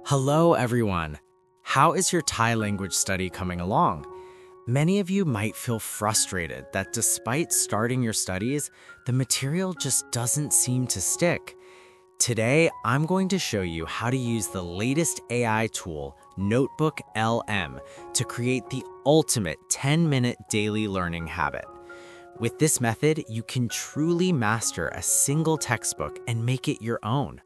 Hello, everyone. How is your Thai language study coming along? Many of you might feel frustrated that despite starting your studies, the material just doesn't seem to stick. Today, I'm going to show you how to use the latest AI tool, Notebooklm, to create the ultimate 10-minute daily learning habit. With this method, you can truly master a single textbook and make it your own.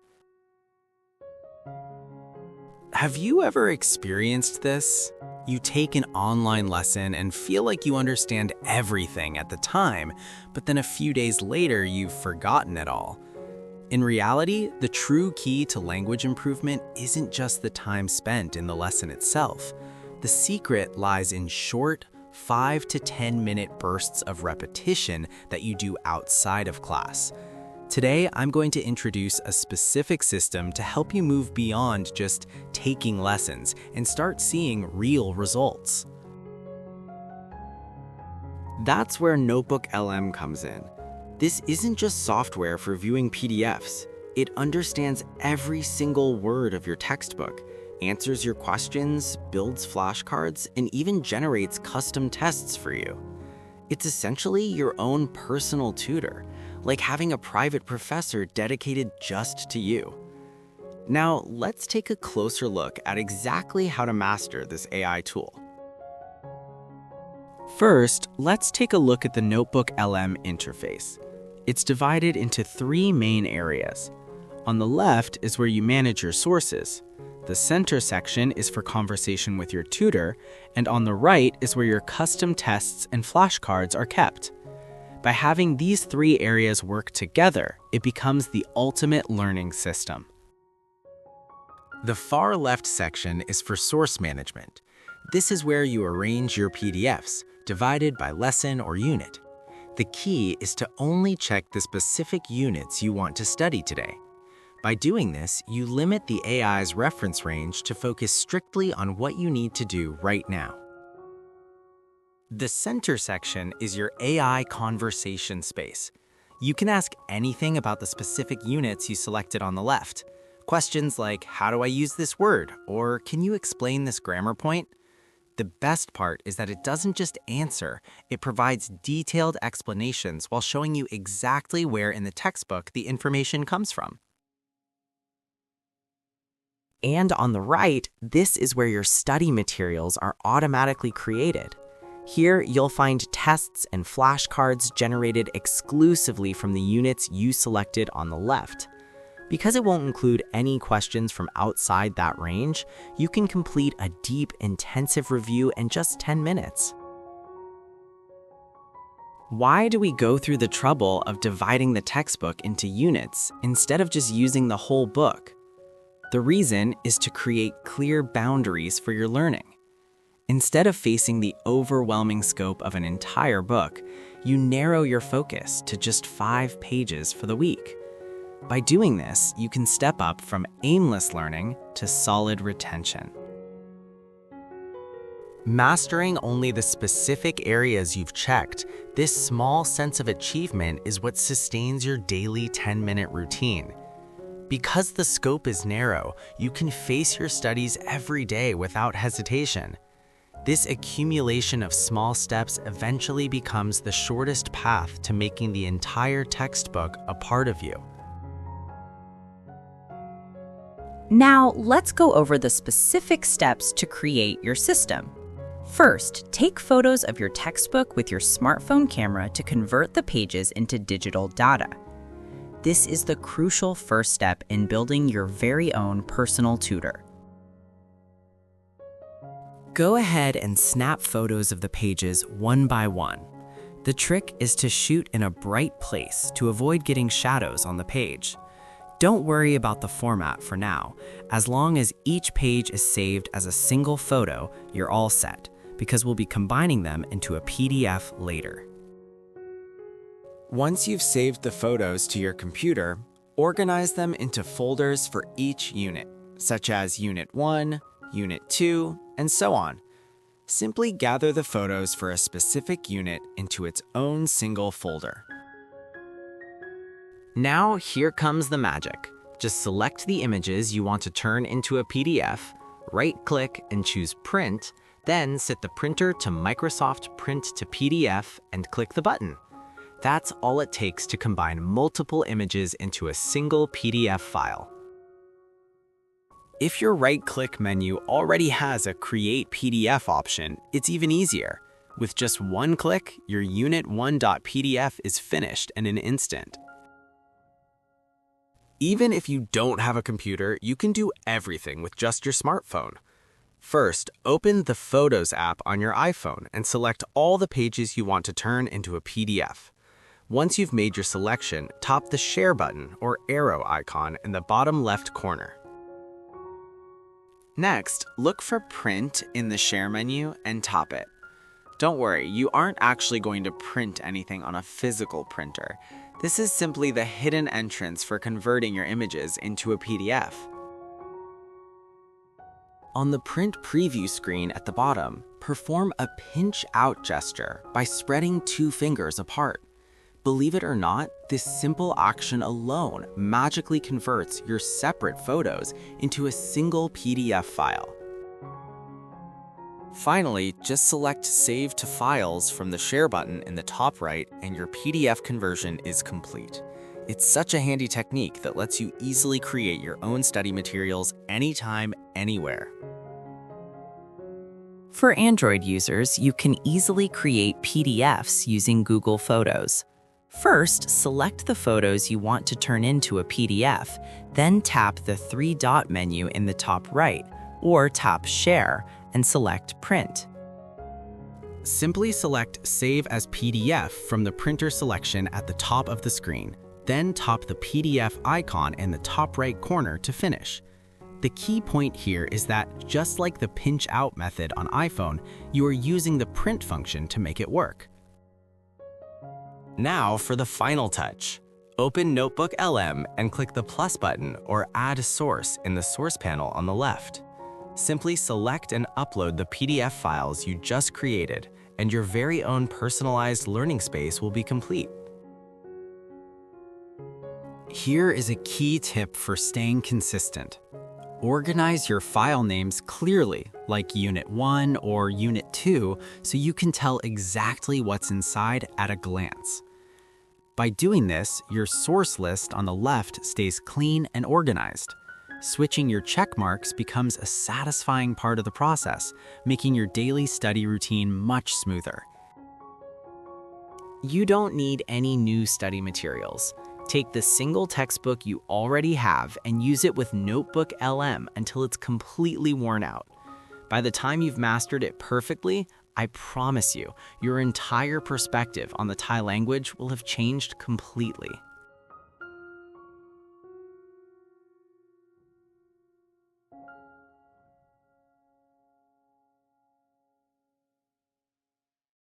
Have you ever experienced this? You take an online lesson and feel like you understand everything at the time, but then a few days later you've forgotten it all. In reality, the true key to language improvement isn't just the time spent in the lesson itself. The secret lies in short, 5 to 10 minute bursts of repetition that you do outside of class. Today, I'm going to introduce a specific system to help you move beyond just taking lessons and start seeing real results. That's where Notebooklm comes in. This isn't just software for viewing PDFs. It understands every single word of your textbook, answers your questions, builds flashcards, and even generates custom tests for you. It's essentially your own personal tutor, like having a private professor dedicated just to you. Now, let's take a closer look at exactly how to master this AI tool. First, let's take a look at the Notebooklm interface. It's divided into 3 main areas. On the left is where you manage your sources. The center section is for conversation with your tutor, and on the right is where your custom tests and flashcards are kept. By having these 3 areas work together, it becomes the ultimate learning system. The far left section is for source management. This is where you arrange your PDFs, divided by lesson or unit. The key is to only check the specific units you want to study today. By doing this, you limit the AI's reference range to focus strictly on what you need to do right now. The center section is your AI conversation space. You can ask anything about the specific units you selected on the left. Questions like, how do I use this word? Or can you explain this grammar point? The best part is that it doesn't just answer, it provides detailed explanations while showing you exactly where in the textbook the information comes from. And on the right, this is where your study materials are automatically created. Here, you'll find tests and flashcards generated exclusively from the units you selected on the left. Because it won't include any questions from outside that range, you can complete a deep, intensive review in just 10 minutes. Why do we go through the trouble of dividing the textbook into units instead of just using the whole book? The reason is to create clear boundaries for your learning. Instead of facing the overwhelming scope of an entire book, you narrow your focus to just 5 pages for the week. By doing this, you can step up from aimless learning to solid retention. Mastering only the specific areas you've checked, this small sense of achievement is what sustains your daily 10-minute routine. Because the scope is narrow, you can face your studies every day without hesitation. This accumulation of small steps eventually becomes the shortest path to making the entire textbook a part of you. Now, let's go over the specific steps to create your system. First, take photos of your textbook with your smartphone camera to convert the pages into digital data. This is the crucial first step in building your very own personal tutor. Go ahead and snap photos of the pages one by one. The trick is to shoot in a bright place to avoid getting shadows on the page. Don't worry about the format for now. As long as each page is saved as a single photo, you're all set, because we'll be combining them into a PDF later. Once you've saved the photos to your computer, organize them into folders for each unit, such as Unit 1, Unit 2, and so on. Simply gather the photos for a specific unit into its own single folder. Now here comes the magic. Just select the images you want to turn into a PDF, right-click and choose Print, then set the printer to Microsoft Print to PDF and click the button. That's all it takes to combine multiple images into a single PDF file. If your right-click menu already has a Create PDF option, it's even easier. With just one click, your Unit1.pdf is finished in an instant. Even if you don't have a computer, you can do everything with just your smartphone. First, open the Photos app on your iPhone and select all the pages you want to turn into a PDF. Once you've made your selection, tap the Share button or arrow icon in the bottom left corner. Next, look for Print in the Share menu and tap it. Don't worry, you aren't actually going to print anything on a physical printer. This is simply the hidden entrance for converting your images into a PDF. On the Print Preview screen at the bottom, perform a pinch-out gesture by spreading 2 fingers apart. Believe it or not, this simple action alone magically converts your separate photos into a single PDF file. Finally, just select Save to Files from the Share button in the top right and your PDF conversion is complete. It's such a handy technique that lets you easily create your own study materials anytime, anywhere. For Android users, you can easily create PDFs using Google Photos. First, select the photos you want to turn into a PDF, then tap the 3-dot menu in the top right, or tap Share and select Print. Simply select Save as PDF from the printer selection at the top of the screen, then tap the PDF icon in the top right corner to finish. The key point here is that, just like the pinch-out method on iPhone, you are using the print function to make it work. Now for the final touch. Open Notebooklm and click the plus button or Add Source in the Source panel on the left. Simply select and upload the PDF files you just created, and your very own personalized learning space will be complete. Here is a key tip for staying consistent. Organize your file names clearly, like Unit 1 or Unit 2, so you can tell exactly what's inside at a glance. By doing this, your source list on the left stays clean and organized. Switching your check marks becomes a satisfying part of the process, making your daily study routine much smoother. You don't need any new study materials. Take the single textbook you already have and use it with Notebooklm until it's completely worn out. By the time you've mastered it perfectly, I promise you, your entire perspective on the Thai language will have changed completely.